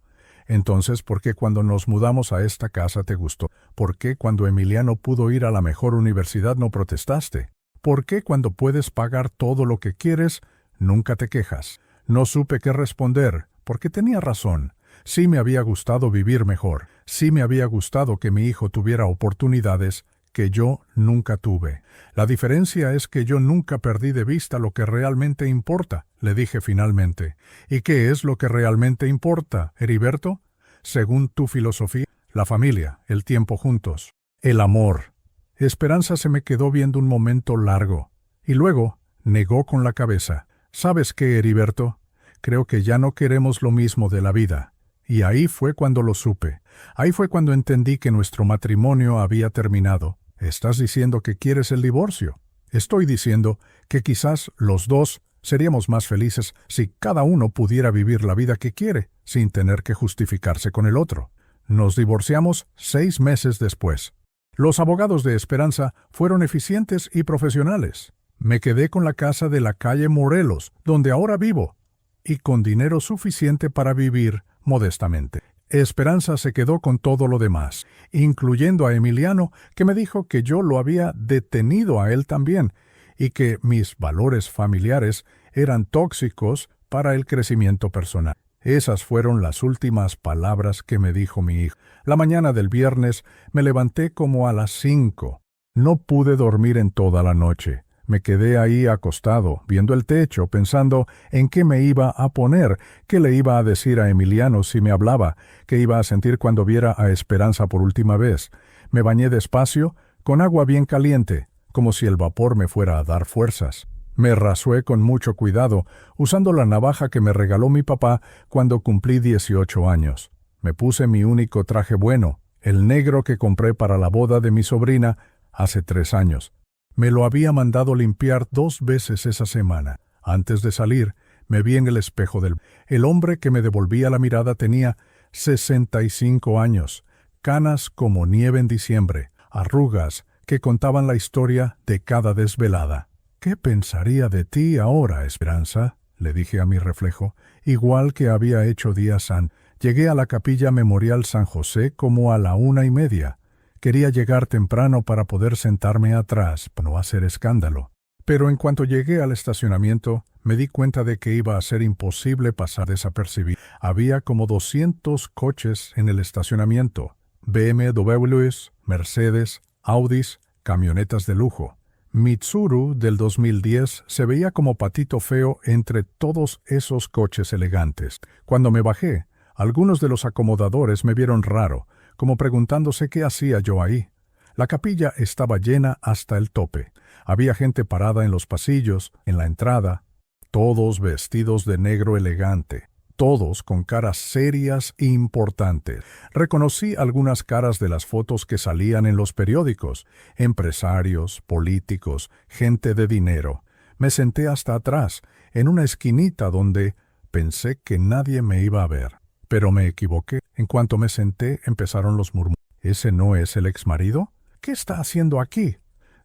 Entonces, ¿por qué cuando nos mudamos a esta casa te gustó? ¿Por qué cuando Emiliano pudo ir a la mejor universidad no protestaste? ¿Por qué cuando puedes pagar todo lo que quieres, nunca te quejas? No supe qué responder, porque tenía razón. Sí me había gustado vivir mejor. Sí me había gustado que mi hijo tuviera oportunidades que yo nunca tuve. La diferencia es que yo nunca perdí de vista lo que realmente importa, le dije finalmente. ¿Y qué es lo que realmente importa, Heriberto? Según tu filosofía, la familia, el tiempo juntos, el amor. Esperanza se me quedó viendo un momento largo, y luego negó con la cabeza. ¿Sabes qué, Heriberto? Creo que ya no queremos lo mismo de la vida. Y ahí fue cuando lo supe. Ahí fue cuando entendí que nuestro matrimonio había terminado. ¿Estás diciendo que quieres el divorcio? Estoy diciendo que quizás los dos seríamos más felices si cada uno pudiera vivir la vida que quiere, sin tener que justificarse con el otro. Nos divorciamos 6 meses después. Los abogados de Esperanza fueron eficientes y profesionales. Me quedé con la casa de la calle Morelos, donde ahora vivo, y con dinero suficiente para vivir modestamente. Esperanza se quedó con todo lo demás, incluyendo a Emiliano, que me dijo que yo lo había detenido a él también, y que mis valores familiares eran tóxicos para el crecimiento personal. Esas fueron las últimas palabras que me dijo mi hijo. La mañana del viernes me levanté como a las 5. No pude dormir en toda la noche. Me quedé ahí acostado, viendo el techo, pensando en qué me iba a poner, qué le iba a decir a Emiliano si me hablaba, qué iba a sentir cuando viera a Esperanza por última vez. Me bañé despacio, con agua bien caliente, como si el vapor me fuera a dar fuerzas. Me rasué con mucho cuidado, usando la navaja que me regaló mi papá cuando cumplí 18 años. Me puse mi único traje bueno, el negro que compré para la boda de mi sobrina hace 3 años. Me lo había mandado limpiar 2 veces esa semana. Antes de salir, me vi en el espejo del... El hombre que me devolvía la mirada tenía 65 años, canas como nieve en diciembre, arrugas que contaban la historia de cada desvelada. ¿Qué pensaría de ti ahora, Esperanza?, le dije a mi reflejo, igual que había hecho días antes. Llegué a la capilla memorial San José como a la 1:30. Quería llegar temprano para poder sentarme atrás, para no hacer escándalo. Pero en cuanto llegué al estacionamiento, me di cuenta de que iba a ser imposible pasar desapercibido. Había como 200 coches en el estacionamiento. BMWs, Mercedes, Audis, camionetas de lujo. Mitsuru del 2010 se veía como patito feo entre todos esos coches elegantes. Cuando me bajé, algunos de los acomodadores me vieron raro, como preguntándose qué hacía yo ahí. La capilla estaba llena hasta el tope. Había gente parada en los pasillos, en la entrada, todos vestidos de negro elegante, todos con caras serias e importantes. Reconocí algunas caras de las fotos que salían en los periódicos, empresarios, políticos, gente de dinero. Me senté hasta atrás, en una esquinita donde pensé que nadie me iba a ver. Pero me equivoqué. En cuanto me senté, empezaron los murmullos. ¿Ese no es el exmarido? ¿Qué está haciendo aquí?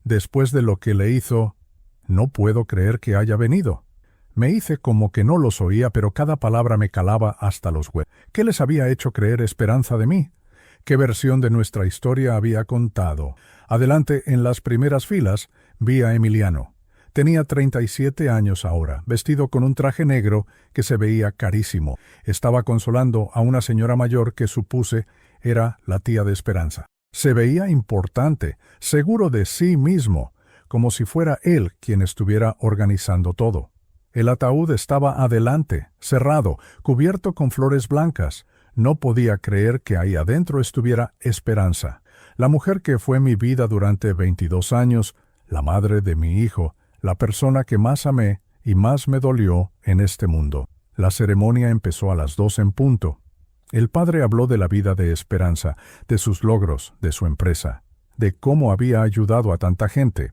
Después de lo que le hizo, no puedo creer que haya venido. Me hice como que no los oía, pero cada palabra me calaba hasta los huesos. ¿Qué les había hecho creer Esperanza de mí? ¿Qué versión de nuestra historia había contado? Adelante, en las primeras filas, vi a Emiliano. Tenía 37 años ahora, vestido con un traje negro que se veía carísimo. Estaba consolando a una señora mayor que supuse era la tía de Esperanza. Se veía importante, seguro de sí mismo, como si fuera él quien estuviera organizando todo. El ataúd estaba adelante, cerrado, cubierto con flores blancas. No podía creer que ahí adentro estuviera Esperanza, la mujer que fue mi vida durante 22 años, la madre de mi hijo, la persona que más amé y más me dolió en este mundo. La ceremonia empezó a las 2 en punto. El padre habló de la vida de Esperanza, de sus logros, de su empresa, de cómo había ayudado a tanta gente.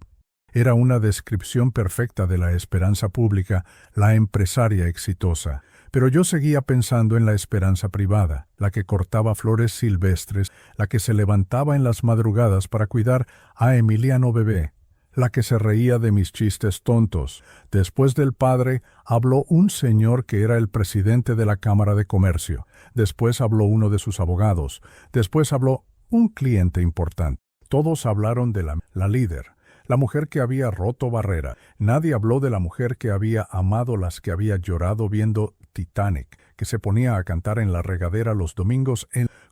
Era una descripción perfecta de la Esperanza pública, la empresaria exitosa. Pero yo seguía pensando en la Esperanza privada, la que cortaba flores silvestres, la que se levantaba en las madrugadas para cuidar a Emiliano bebé, la que se reía de mis chistes tontos. Después del padre, habló un señor que era el presidente de la Cámara de Comercio. Después habló uno de sus abogados. Después habló un cliente importante. Todos hablaron de la líder, la mujer que había roto barrera. Nadie habló de la mujer que había amado, las que había llorado viendo Titanic, que se ponía a cantar en la regadera los domingos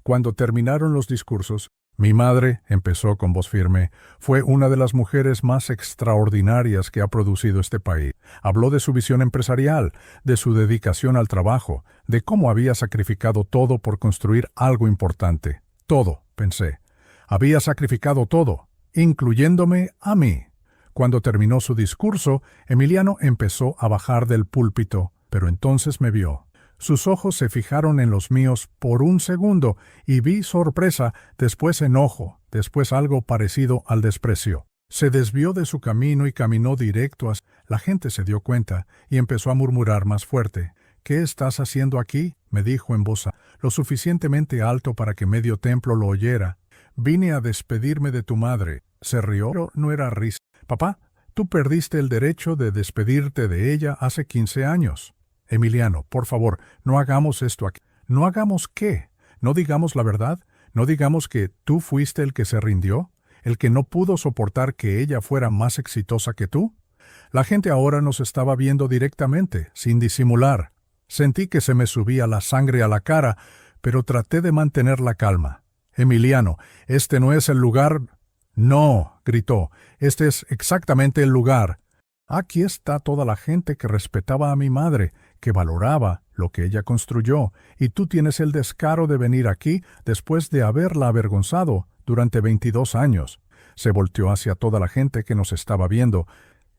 Cuando terminaron los discursos, mi madre, empezó con voz firme, fue una de las mujeres más extraordinarias que ha producido este país. Habló de su visión empresarial, de su dedicación al trabajo, de cómo había sacrificado todo por construir algo importante. Todo, pensé. Había sacrificado todo, incluyéndome a mí. Cuando terminó su discurso, Emiliano empezó a bajar del púlpito, pero entonces me vio. Sus ojos se fijaron en los míos por un segundo y vi sorpresa, después enojo, después algo parecido al desprecio. Se desvió de su camino y caminó directo hacia... La gente se dio cuenta y empezó a murmurar más fuerte. «¿Qué estás haciendo aquí?», me dijo en voz lo suficientemente alto para que medio templo lo oyera. «Vine a despedirme de tu madre». Se rió, pero no era risa. «Papá, tú perdiste el derecho de despedirte de ella hace 15 años». «Emiliano, por favor, no hagamos esto aquí». «¿No hagamos qué? ¿No digamos la verdad? ¿No digamos que tú fuiste el que se rindió? ¿El que no pudo soportar que ella fuera más exitosa que tú?» La gente ahora nos estaba viendo directamente, sin disimular. Sentí que se me subía la sangre a la cara, pero traté de mantener la calma. «Emiliano, este no es el lugar...» «No», gritó, «este es exactamente el lugar. Aquí está toda la gente que respetaba a mi madre, que valoraba lo que ella construyó, y tú tienes el descaro de venir aquí después de haberla avergonzado durante 22 años. Se volteó hacia toda la gente que nos estaba viendo.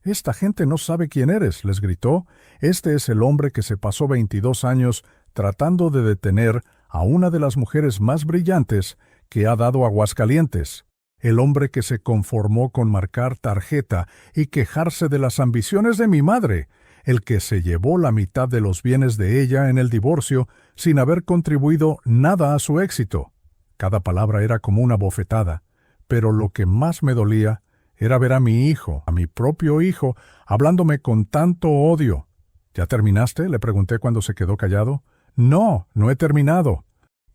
«Esta gente no sabe quién eres», les gritó. «Este es el hombre que se pasó 22 años tratando de detener a una de las mujeres más brillantes que ha dado Aguascalientes. El hombre que se conformó con marcar tarjeta y quejarse de las ambiciones de mi madre. El que se llevó la mitad de los bienes de ella en el divorcio sin haber contribuido nada a su éxito». Cada palabra era como una bofetada, pero lo que más me dolía era ver a mi hijo, a mi propio hijo, hablándome con tanto odio. «¿Ya terminaste?», le pregunté cuando se quedó callado. «No, no he terminado.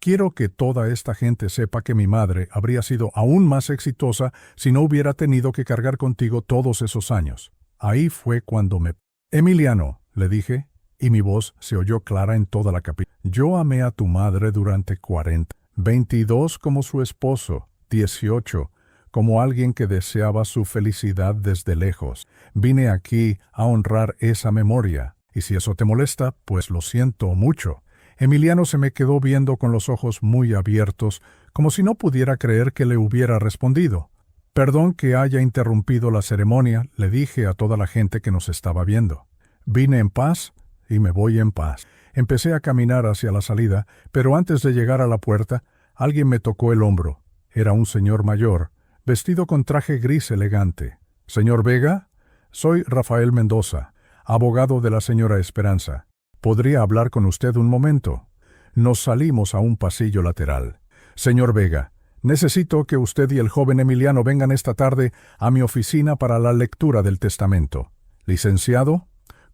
Quiero que toda esta gente sepa que mi madre habría sido aún más exitosa si no hubiera tenido que cargar contigo todos esos años». Ahí fue cuando me... «Emiliano», le dije, y mi voz se oyó clara en toda la capilla. «Yo amé a tu madre durante 40, 22 como su esposo, 18 como alguien que deseaba su felicidad desde lejos. Vine aquí a honrar esa memoria, y si eso te molesta, pues lo siento mucho». Emiliano se me quedó viendo con los ojos muy abiertos, como si no pudiera creer que le hubiera respondido. «Perdón que haya interrumpido la ceremonia», le dije a toda la gente que nos estaba viendo. «Vine en paz y me voy en paz». Empecé a caminar hacia la salida, pero antes de llegar a la puerta, alguien me tocó el hombro. Era un señor mayor, vestido con traje gris elegante. «¿Señor Vega? Soy Rafael Mendoza, abogado de la señora Esperanza. ¿Podría hablar con usted un momento?» Nos salimos a un pasillo lateral. «Señor Vega, necesito que usted y el joven Emiliano vengan esta tarde a mi oficina para la lectura del testamento». «Licenciado,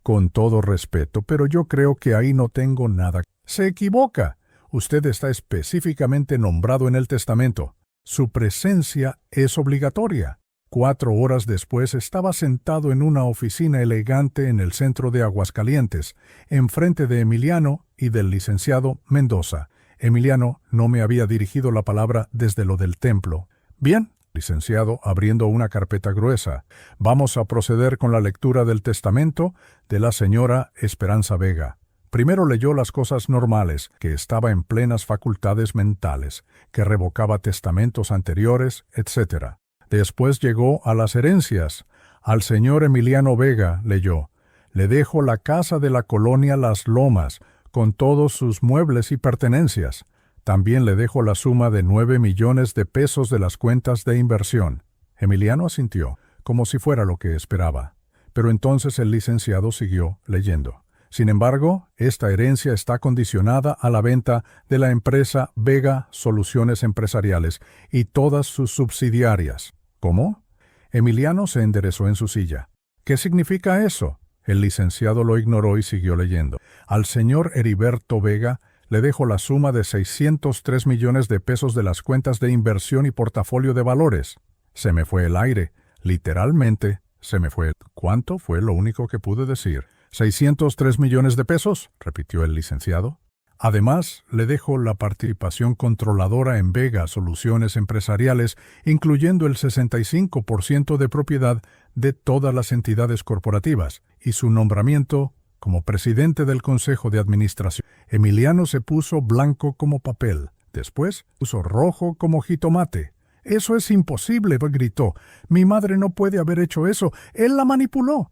con todo respeto, pero yo creo que ahí no tengo nada». «Se equivoca. Usted está específicamente nombrado en el testamento. Su presencia es obligatoria». 4 horas después estaba sentado en una oficina elegante en el centro de Aguascalientes, enfrente de Emiliano y del licenciado Mendoza. Emiliano no me había dirigido la palabra desde lo del templo. «Bien», licenciado, abriendo una carpeta gruesa, «vamos a proceder con la lectura del testamento de la señora Esperanza Vega». Primero leyó las cosas normales, que estaba en plenas facultades mentales, que revocaba testamentos anteriores, etc. Después llegó a las herencias. «Al señor Emiliano Vega», leyó, «le dejo la casa de la colonia Las Lomas, con todos sus muebles y pertenencias. También le dejo la suma de 9 millones de pesos de las cuentas de inversión». Emiliano asintió, como si fuera lo que esperaba. Pero entonces el licenciado siguió leyendo. «Sin embargo, esta herencia está condicionada a la venta de la empresa Vega Soluciones Empresariales y todas sus subsidiarias». «¿Cómo?». Emiliano se enderezó en su silla. «¿Qué significa eso?». El licenciado lo ignoró y siguió leyendo. «Al señor Heriberto Vega le dejo la suma de 603 millones de pesos de las cuentas de inversión y portafolio de valores». Se me fue el aire. Literalmente, se me fue. «¿Cuánto?», fue lo único que pude decir. «¿603 millones de pesos?», repitió el licenciado. Además, le dejo la participación controladora en Vega Soluciones Empresariales, incluyendo el 65% de propiedad de todas las entidades corporativas, y su nombramiento como presidente del Consejo de Administración. Emiliano se puso blanco como papel. Después puso rojo como jitomate. «Eso es imposible», gritó. «Mi madre no puede haber hecho eso. Él la manipuló».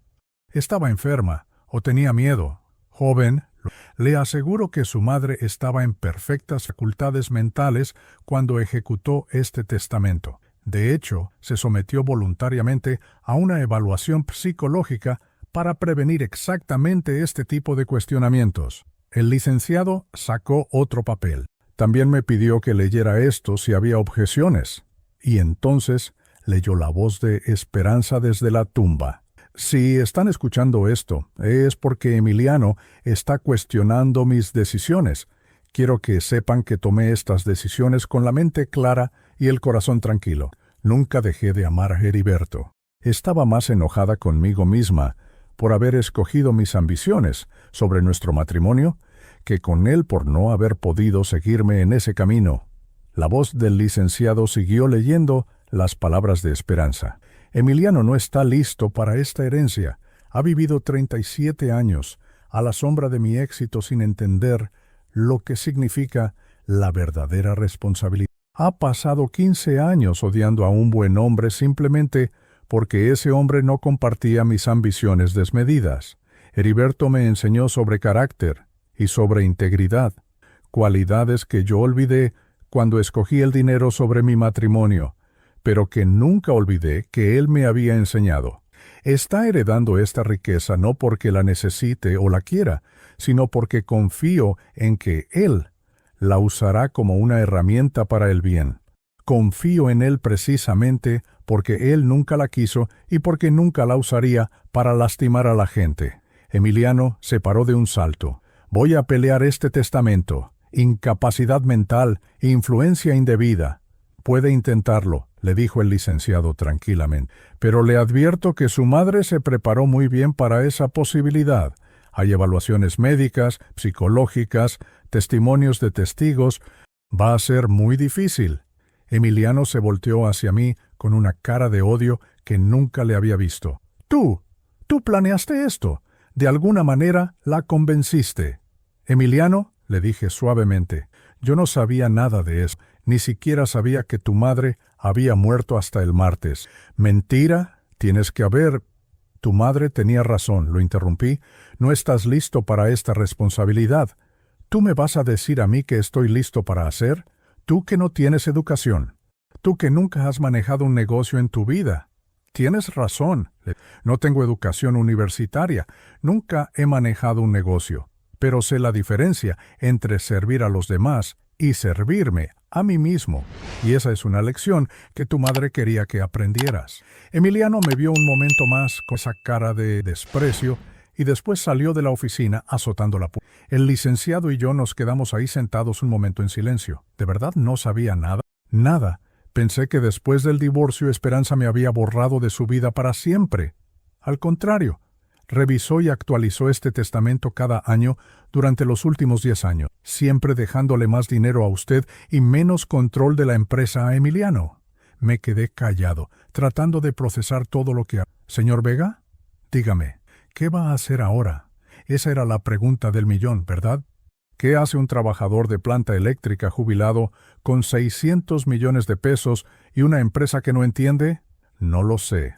Estaba enferma o tenía miedo. Joven, le aseguro que su madre estaba en perfectas facultades mentales cuando ejecutó este testamento. De hecho, se sometió voluntariamente a una evaluación psicológica para prevenir exactamente este tipo de cuestionamientos. El licenciado sacó otro papel. También me pidió que leyera esto si había objeciones. Y entonces leyó la voz de Esperanza desde la tumba. Si están escuchando esto, es porque Emiliano está cuestionando mis decisiones. Quiero que sepan que tomé estas decisiones con la mente clara y el corazón tranquilo. Nunca dejé de amar a Heriberto. Estaba más enojada conmigo misma por haber escogido mis ambiciones sobre nuestro matrimonio que con él por no haber podido seguirme en ese camino. La voz del licenciado siguió leyendo las palabras de Esperanza. Emiliano no está listo para esta herencia. Ha vivido 37 años a la sombra de mi éxito sin entender lo que significa la verdadera responsabilidad. Ha pasado 15 años odiando a un buen hombre simplemente porque ese hombre no compartía mis ambiciones desmedidas. Heriberto me enseñó sobre carácter y sobre integridad, cualidades que yo olvidé cuando escogí el dinero sobre mi matrimonio, pero que nunca olvidé que él me había enseñado. Está heredando esta riqueza no porque la necesite o la quiera, sino porque confío en que él la usará como una herramienta para el bien. Confío en él precisamente porque él nunca la quiso y porque nunca la usaría para lastimar a la gente. Emiliano se paró de un salto. Voy a pelear este testamento. Incapacidad mental, influencia indebida. Puede intentarlo, le dijo el licenciado tranquilamente, pero le advierto que su madre se preparó muy bien para esa posibilidad. Hay evaluaciones médicas, psicológicas, testimonios de testigos. Va a ser muy difícil. Emiliano se volteó hacia mí con una cara de odio que nunca le había visto. Tú planeaste esto. De alguna manera la convenciste. Emiliano, le dije suavemente, yo no sabía nada de eso. Ni siquiera sabía que tu madre había muerto hasta el martes. ¿Mentira? Tienes que haber... Tu madre tenía razón, lo interrumpí. No estás listo para esta responsabilidad. ¿Tú me vas a decir a mí que estoy listo para hacer? Tú que no tienes educación. Tú que nunca has manejado un negocio en tu vida. Tienes razón. No tengo educación universitaria. Nunca he manejado un negocio. Pero sé la diferencia entre servir a los demás y servirme a mí mismo. Y esa es una lección que tu madre quería que aprendieras. Emiliano me vio un momento más con esa cara de desprecio y después salió de la oficina azotando la puerta. El licenciado y yo nos quedamos ahí sentados un momento en silencio. ¿De verdad no sabía nada? Nada. Pensé que después del divorcio Esperanza me había borrado de su vida para siempre. Al contrario, revisó y actualizó este testamento cada año durante los últimos 10 años, siempre dejándole más dinero a usted y menos control de la empresa a Emiliano. Me quedé callado, tratando de procesar todo lo que... Señor Vega, dígame, ¿qué va a hacer ahora? Esa era la pregunta del millón, ¿verdad? ¿Qué hace un trabajador de planta eléctrica jubilado con 600 millones de pesos y una empresa que no entiende? No lo sé,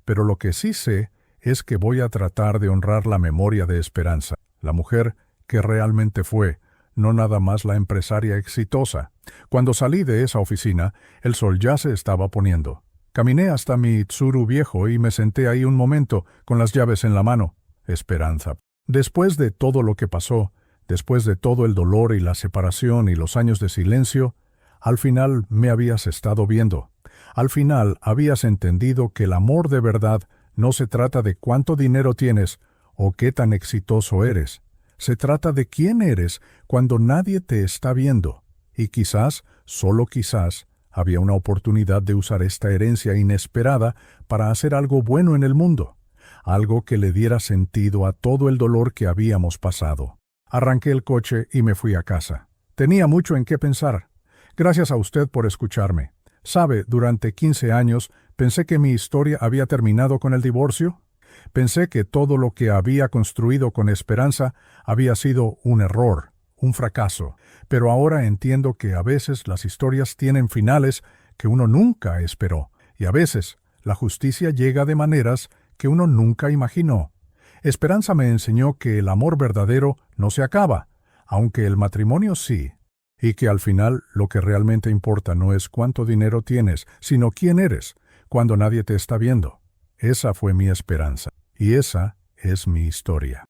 pero lo que sí sé es que voy a tratar de honrar la memoria de Esperanza, la mujer que realmente fue, no nada más la empresaria exitosa. Cuando salí de esa oficina, el sol ya se estaba poniendo. Caminé hasta mi Tsuru viejo y me senté ahí un momento con las llaves en la mano. Esperanza. Después de todo lo que pasó, después de todo el dolor y la separación y los años de silencio, al final me habías estado viendo. Al final habías entendido que el amor de verdad no se trata de cuánto dinero tienes o qué tan exitoso eres. Se trata de quién eres cuando nadie te está viendo. Y quizás, solo quizás, había una oportunidad de usar esta herencia inesperada para hacer algo bueno en el mundo. Algo que le diera sentido a todo el dolor que habíamos pasado. Arranqué el coche y me fui a casa. Tenía mucho en qué pensar. Gracias a usted por escucharme. Sabe, durante 15 años pensé que mi historia había terminado con el divorcio. Pensé que todo lo que había construido con esperanza había sido un error, un fracaso. Pero ahora entiendo que a veces las historias tienen finales que uno nunca esperó, y a veces la justicia llega de maneras que uno nunca imaginó. Esperanza me enseñó que el amor verdadero no se acaba, aunque el matrimonio sí, y que al final lo que realmente importa no es cuánto dinero tienes, sino quién eres, cuando nadie te está viendo. Esa fue mi esperanza, y esa es mi historia.